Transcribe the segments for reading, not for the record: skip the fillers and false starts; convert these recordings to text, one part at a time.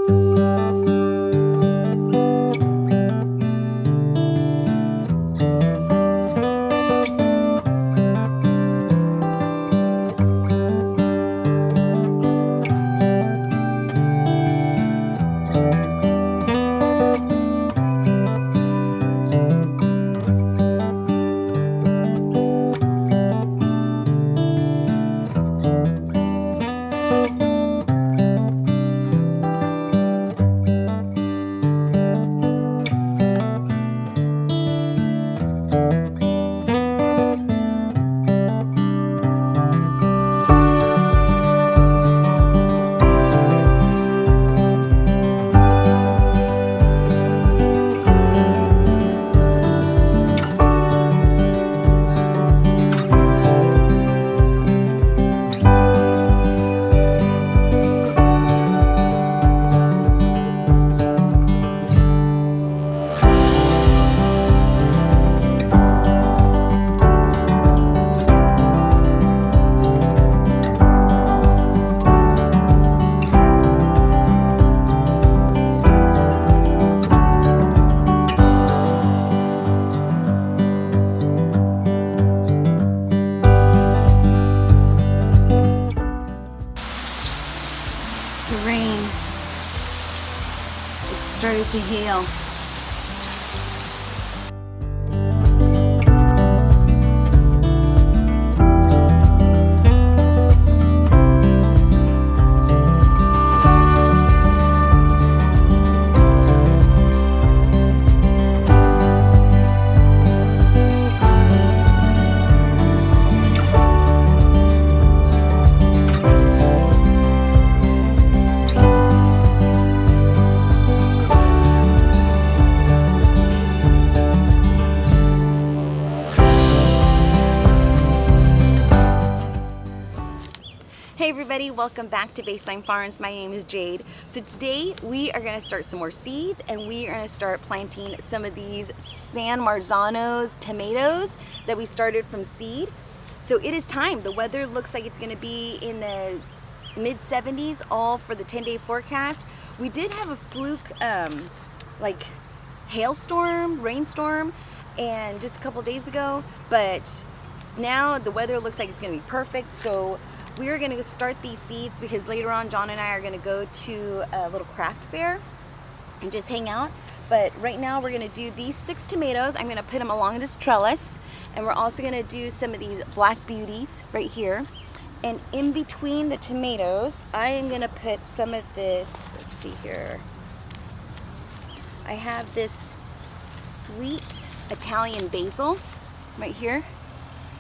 The rain, it started to hail. Hey everybody, welcome back to Baseline Farms. My name is Jade. So today we are going to start some more seeds and we are going to start planting some of these San Marzano's tomatoes that we started from seed. So it is time. The weather looks like it's going to be in the mid 70s all for the 10-day forecast. We did have a fluke like hailstorm, rainstorm, and just a couple days ago, but now the weather looks like it's going to be perfect. So we are going to start these seeds because later on John and I are going to go to a little craft fair and just hang out. But right now we're going to do these 6 tomatoes. I'm going to put them along this trellis, and we're also going to do some of these black beauties right here. And in between the tomatoes, I am going to put some of this, let's see here. I have this sweet Italian basil right here.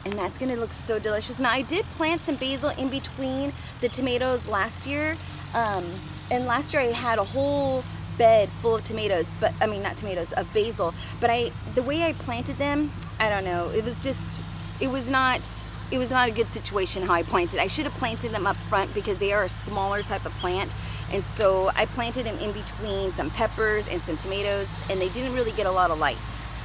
And that's gonna look so delicious. Now I did plant some basil in between the tomatoes last year. And last year I had a whole bed full of tomatoes, but I mean, not tomatoes, of basil. But the way I planted them, I don't know, it was not a good situation how I planted. I should have planted them up front because they are a smaller type of plant. And so I planted them in between some peppers and some tomatoes, and they didn't really get a lot of light.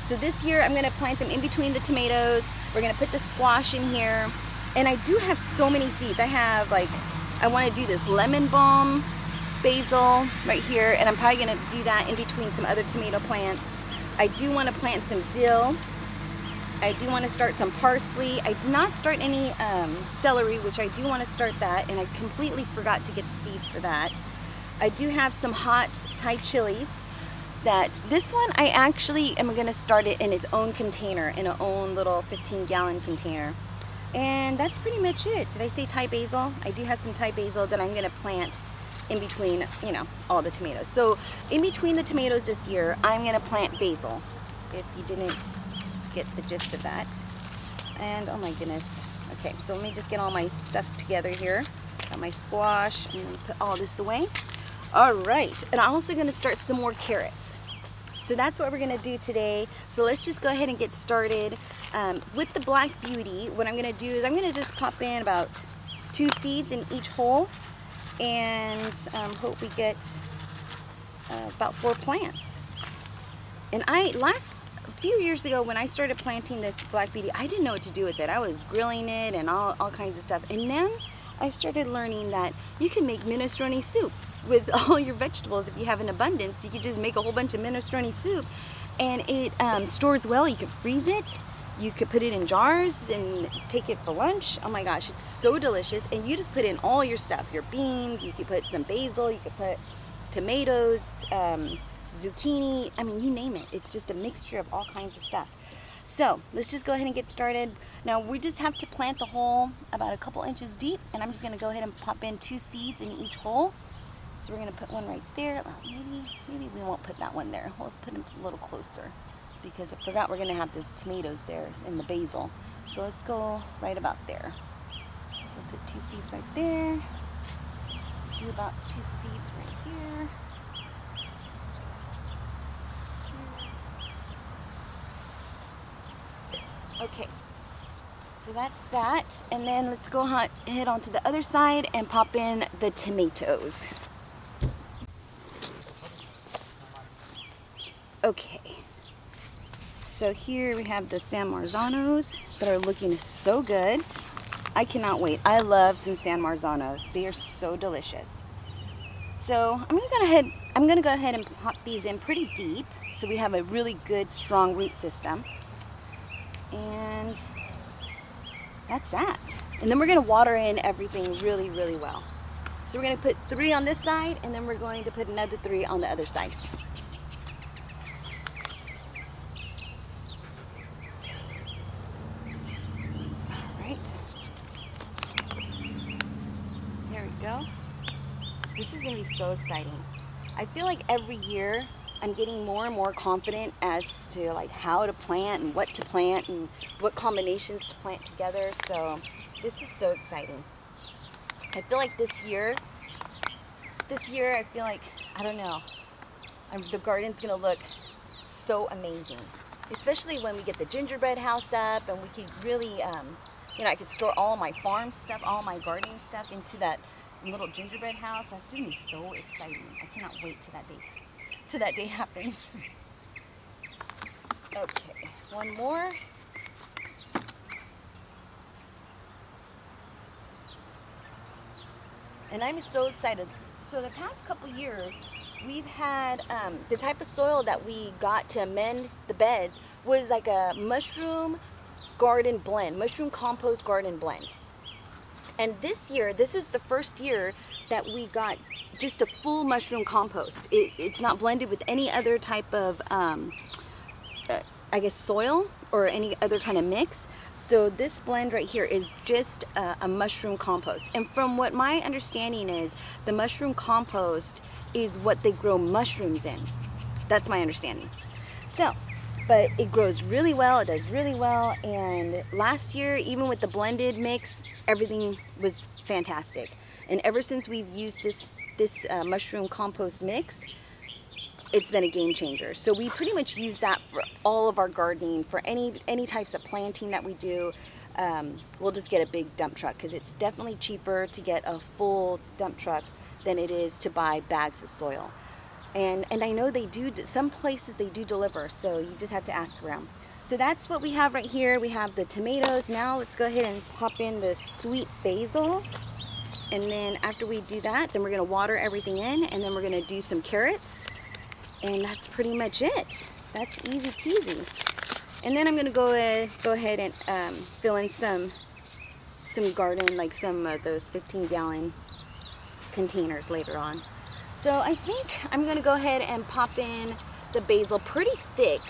So this year I'm gonna plant them in between the tomatoes. We're gonna put the squash in here. And I do have so many seeds. I wanna do this lemon balm basil right here, and I'm probably gonna do that in between some other tomato plants. I do wanna plant some dill. I do wanna start some parsley. I did not start any celery, which I do wanna start that, and I completely forgot to get the seeds for that. I do have some hot Thai chilies. This one I actually am going to start it in its own container, in its own little 15-gallon container. And that's pretty much it. Did I say Thai basil? I do have some Thai basil that I'm going to plant in between, all the tomatoes. So in between the tomatoes this year, I'm going to plant basil, if you didn't get the gist of that. And oh my goodness. Okay, so let me just get all my stuffs together here. Got my squash. I'm going to put all this away. All right, and I'm also going to start some more carrots. So that's what we're going to do today. So let's just go ahead and get started. With the Black Beauty, what I'm going to do is I'm going to just pop in about 2 seeds in each hole and hope we get about 4 plants. And a few years ago when I started planting this Black Beauty, I didn't know what to do with it. I was grilling it and all kinds of stuff. And then I started learning that you can make minestrone soup with all your vegetables. If you have an abundance, you could just make a whole bunch of minestrone soup, and it stores well. You could freeze it. You could put it in jars and take it for lunch. Oh my gosh, it's so delicious. And you just put in all your stuff, your beans, you could put some basil, you could put tomatoes, zucchini, I mean, you name it. It's just a mixture of all kinds of stuff. So let's just go ahead and get started. Now we just have to plant the hole about a couple inches deep, and I'm just gonna go ahead and pop in 2 seeds in each hole. So we're gonna put one right there. Oh, maybe we won't put that one there. Let's put it a little closer, because I forgot we're gonna have those tomatoes there and the basil. So let's go right about there. So put 2 seeds right there. Do about 2 seeds right here. Okay, so that's that. And then let's go head on to the other side and pop in the tomatoes. Okay. So here we have the San Marzanos that are looking so good. I cannot wait. I love some San Marzanos. They are so delicious. So I'm gonna go ahead and pop these in pretty deep so we have a really good, strong root system. And that's that. And then we're gonna water in everything really, really well. So we're gonna put 3 on this side, and then we're going to put another 3 on the other side. Go. This is going to be so exciting. I feel like every year I'm getting more and more confident as to like how to plant and what to plant and what combinations to plant together. So this is so exciting. I feel like this year I feel like, I don't know, the garden's going to look so amazing. Especially when we get the gingerbread house up, and we could really, you know, I could store all my farm stuff, all my gardening stuff into that little gingerbread house. That's gonna be so exciting. I cannot wait till that day happens. Okay, one more. And I'm so excited. So the past couple years, we've had the type of soil that we got to amend the beds was like a mushroom garden blend, mushroom compost garden blend. And this year, this is the first year that we got just a full mushroom compost. It's not blended with any other type of, I guess, soil or any other kind of mix. So this blend right here is just a mushroom compost. And from what my understanding is, the mushroom compost is what they grow mushrooms in. That's my understanding. So, but it grows really well, it does really well, and last year, even with the blended mix, everything was fantastic. And ever since we've used this mushroom compost mix, it's been a game changer. So we pretty much use that for all of our gardening, for any types of planting that we do. We'll just get a big dump truck, because it's definitely cheaper to get a full dump truck than it is to buy bags of soil. And I know they do, some places they do deliver, so you just have to ask around. So that's what we have right here. We have the tomatoes. Now let's go ahead and pop in the sweet basil. And then after we do that, then we're gonna water everything in, and then we're gonna do some carrots. And that's pretty much it. That's easy peasy. And then I'm gonna go ahead and fill in some garden, like some of those 15-gallon containers later on. So I think I'm gonna go ahead and pop in the basil pretty thick.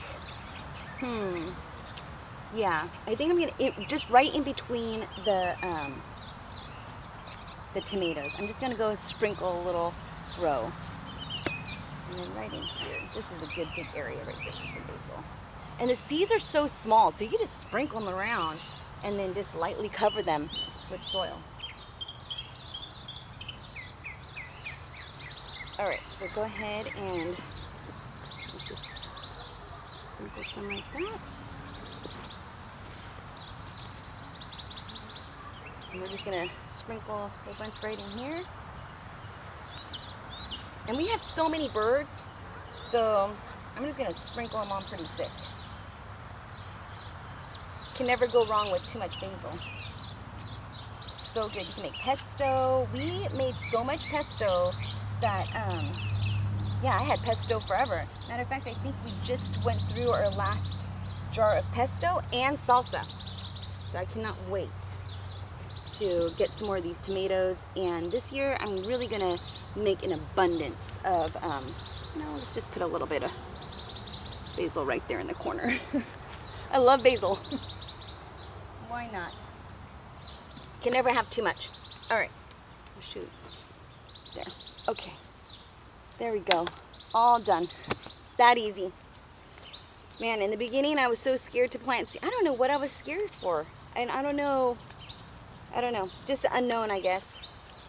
Yeah, I think I'm gonna, just right in between the tomatoes. I'm just gonna go sprinkle a little row. And then right in here, this is a good big area right here for some basil. And the seeds are so small, so you can just sprinkle them around and then just lightly cover them with soil. All right, so go ahead and let's just sprinkle some like that. And we're just gonna sprinkle a whole bunch right in here. And we have so many birds, so I'm just gonna sprinkle them on pretty thick. Can never go wrong with too much basil. So good. You can make pesto. We made so much pesto that, yeah, I had pesto forever. Matter of fact, I think we just went through our last jar of pesto and salsa. So I cannot wait to get some more of these tomatoes. And this year, I'm really gonna make an abundance of, let's just put a little bit of basil right there in the corner. I love basil. Why not? Can never have too much. All right, oh, shoot. There, okay. There we go, all done. That easy. Man, in the beginning I was so scared to plant seeds. I don't know what I was scared for. And I don't know, just the unknown, I guess.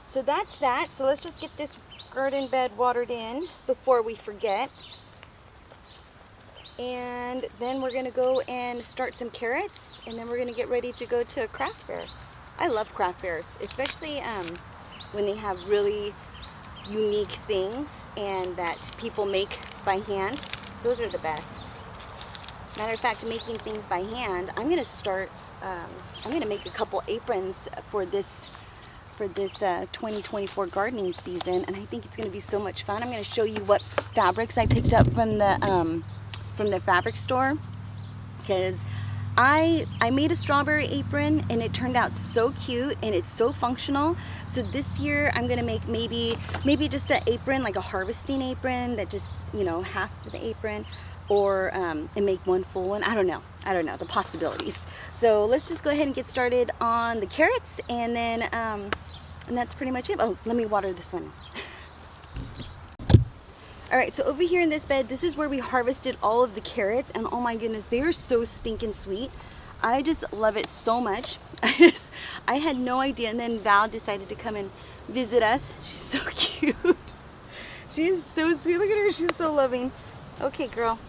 So that's that. So let's just get this garden bed watered in before we forget. And then we're gonna go and start some carrots, and then we're gonna get ready to go to a craft fair. I love craft fairs, especially when they have really unique things and that people make by hand. Those are the best. Matter of fact, making things by hand, I'm gonna start, I'm gonna make a couple aprons for this 2024 gardening season, and I think it's gonna be so much fun. I'm gonna show you what fabrics I picked up from the fabric store, because I made a strawberry apron and it turned out so cute and it's so functional. So this year I'm gonna make maybe just an apron, like a harvesting apron that just, half of the apron, or and make one full one. I don't know the possibilities. So let's just go ahead and get started on the carrots, and then and that's pretty much it. Oh, let me water this one. All right, so over here in this bed, this is where we harvested all of the carrots, and oh my goodness, they are so stinking sweet. I just love it so much. I had no idea, and then Val decided to come and visit us. She's so cute. She is so sweet. Look at her, she's so loving. Okay, girl.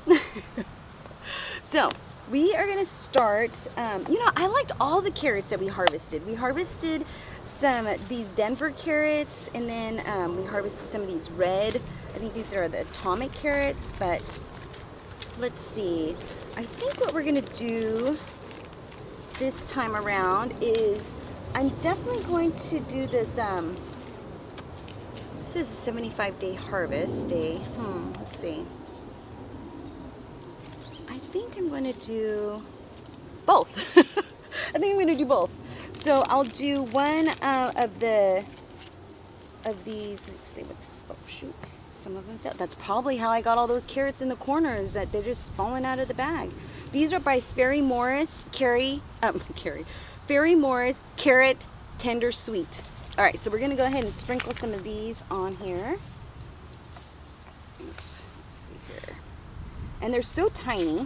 So we are gonna start, I liked all the carrots that we harvested. We harvested some of these Denver carrots, and then we harvested some of these red, I think these are the atomic carrots, but let's see. I think what we're gonna do this time around is I'm definitely going to do this, this is a 75-day harvest day. Let's see. I think I'm gonna do both. I think I'm gonna do both. So I'll do one of these, let's see what's, oh shoot. Some of them fell. That's probably how I got all those carrots in the corners, that they're just falling out of the bag. These are by Ferry Morris Carrot Tender Sweet. All right, so we're gonna go ahead and sprinkle some of these on here. Let's see here. And they're so tiny.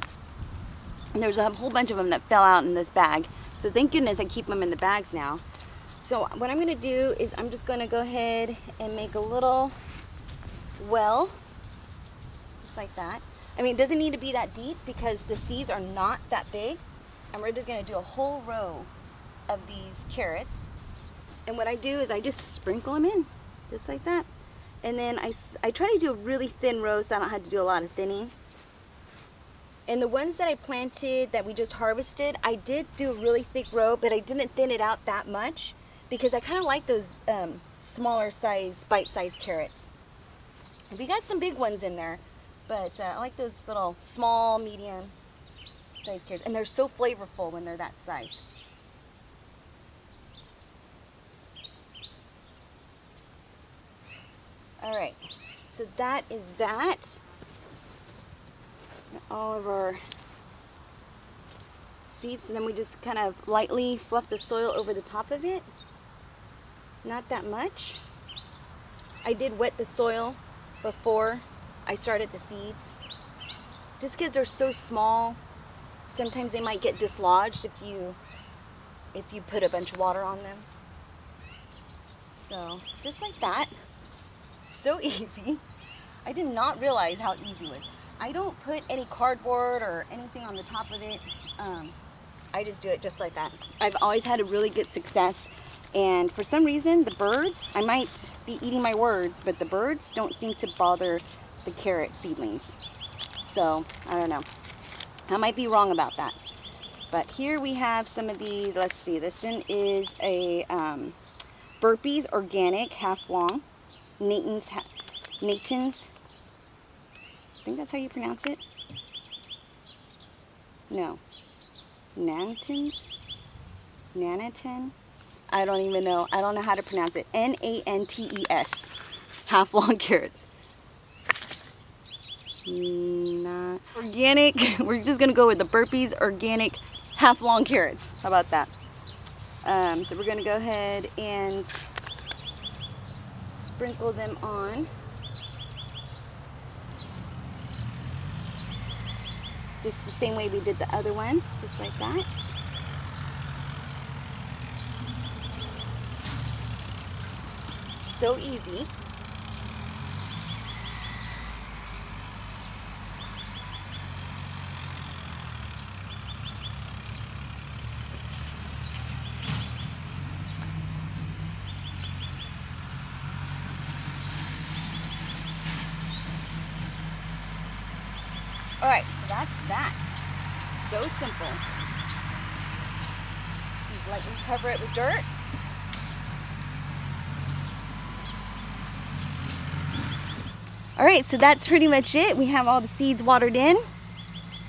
And there's a whole bunch of them that fell out in this bag. So thank goodness I keep them in the bags now. So what I'm gonna do is I'm just gonna go ahead and make a little well, just like that. I mean, it doesn't need to be that deep because the seeds are not that big. And we're just gonna do a whole row of these carrots. And what I do is I just sprinkle them in, just like that. And then I try to do a really thin row so I don't have to do a lot of thinning. And the ones that I planted that we just harvested, I did do a really thick row, but I didn't thin it out that much because I kind of like those smaller size, bite-sized carrots. We got some big ones in there, but I like those little small, medium sized carrots. And they're so flavorful when they're that size. All right, so that is that. All of our seeds, and then we just kind of lightly fluff the soil over the top of it. Not that much. I did wet the soil before I started the seeds, just because they're so small. Sometimes they might get dislodged if you put a bunch of water on them. So just like that. So easy. I did not realize how easy it was. I don't put any cardboard or anything on the top of it. I just do it just like that. I've always had a really good success, and for some reason the birds, I might be eating my words, but the birds don't seem to bother the carrot seedlings. So I don't know, I might be wrong about that. But here we have some of the, let's see, this one is a Burpees Organic half long, Nathan's Nathan's. I think that's how you pronounce it. No. Nantons? Nanaton? I don't even know. I don't know how to pronounce it. Nantes. Half long carrots. Not organic. We're just going to go with the Burpees organic half long carrots. How about that? So we're going to go ahead and sprinkle them on. Just the same way we did the other ones, just like that. So easy. All right, so that's that. So simple. Just lightly cover it with dirt. All right, so that's pretty much it. We have all the seeds watered in.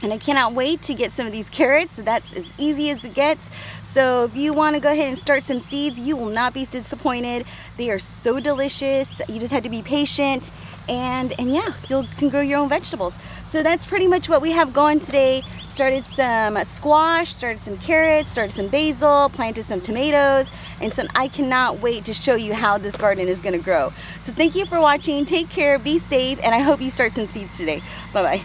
And I cannot wait to get some of these carrots. So that's as easy as it gets. So if you want to go ahead and start some seeds, you will not be disappointed. They are so delicious. You just have to be patient, and yeah, you can grow your own vegetables. So that's pretty much what we have going today. Started some squash, started some carrots, started some basil, planted some tomatoes, and so I cannot wait to show you how this garden is going to grow. So thank you for watching. Take care, be safe, and I hope you start some seeds today. Bye-bye.